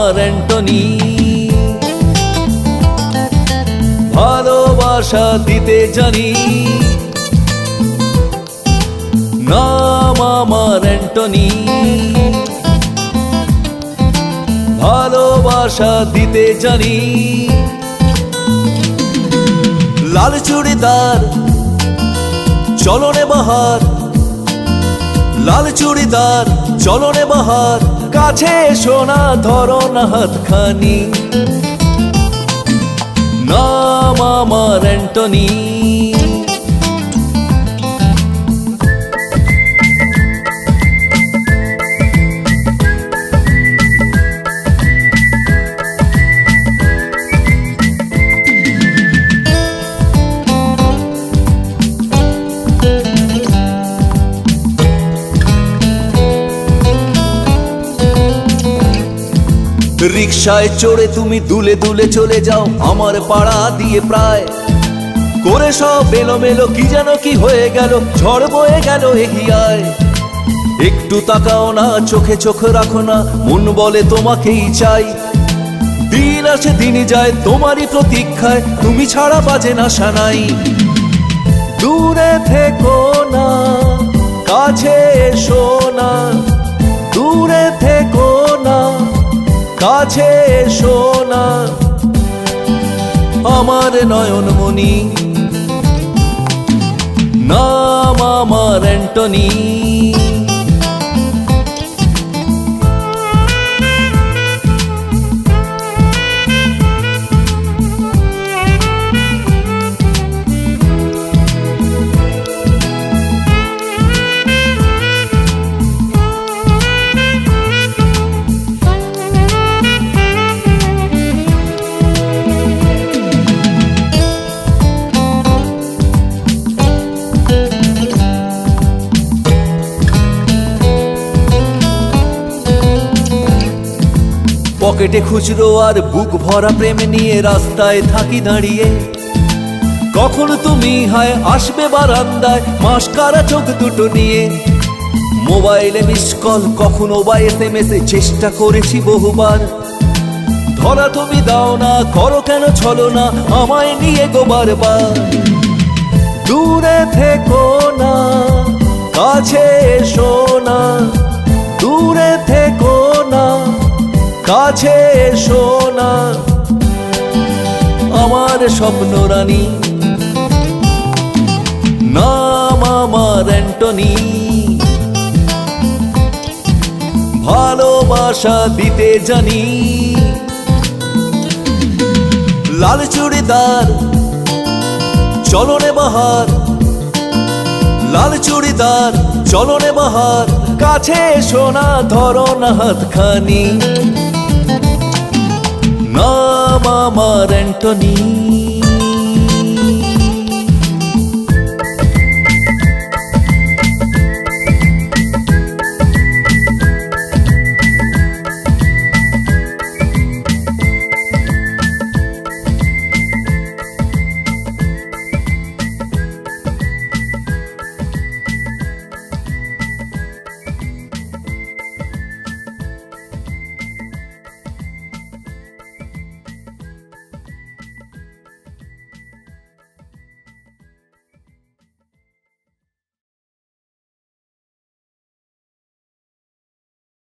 আমার অ্যান্টনি। ভালোবাসা দিতে জানি, নাম আমার অ্যান্টনি। ভালোবাসা দিতে জানি। লাল চুড়িদার চলনে বাহার, লাল চুড়িদার চলনে বাহার, কাছে এসো না ধরো না হাতখানি। নাম আমার অ্যান্টনি। রিকশায় চড়ে তুমি দুলে দুলে চলে যাও আমার পাড়া দিয়ে, প্রায় করে সব এলোমেলো, কি যেন কি হয়ে গেল, ঝড় বয়ে গেল এগিয়ায়। একটু তাকাও না, চোখে চোখ রাখো না, মন বলে তোমাকেই চাই। দিন আসে দিন যায় তোমারই প্রতীক্ষায়, তুমি ছাড়া বাজে না সানাই। দূরে থেকো না, কাছে এসো না, দূরে থেকো না, কাছে এসো না, আমার নয়নমণি। নাম আমার অ্যান্টনি। পকেটে খুচরো আর বুক ভরা প্রেম নিয়ে রাস্তায় থাকি দাঁড়িয়ে। কখন তুমি হায় আসবে বারান্দায়, মাস্কারা চোখ দুটো নিয়ে। মোবাইলে মিস কল, কখনো বা SMS এ চেষ্টা করেছি বহুবার। ধরা তুমি দাও না, করো কেন ছলো না আমায় নিয়ে গো বারবার। দূরে থেকো না, কাছে এসো না, দূরে থেকো না, কাছে এসো না, আমার স্বপ্ন রানী। নাম আমার অ্যান্টনি। ভালোবাসা দিতে জানি। লাল চুড়িদার চলনে বাহার, লাল চুড়িদার চলনে বাহার, কাছে এসো না ধরো না হাতখানি। নাম আমার অ্যান্টনি।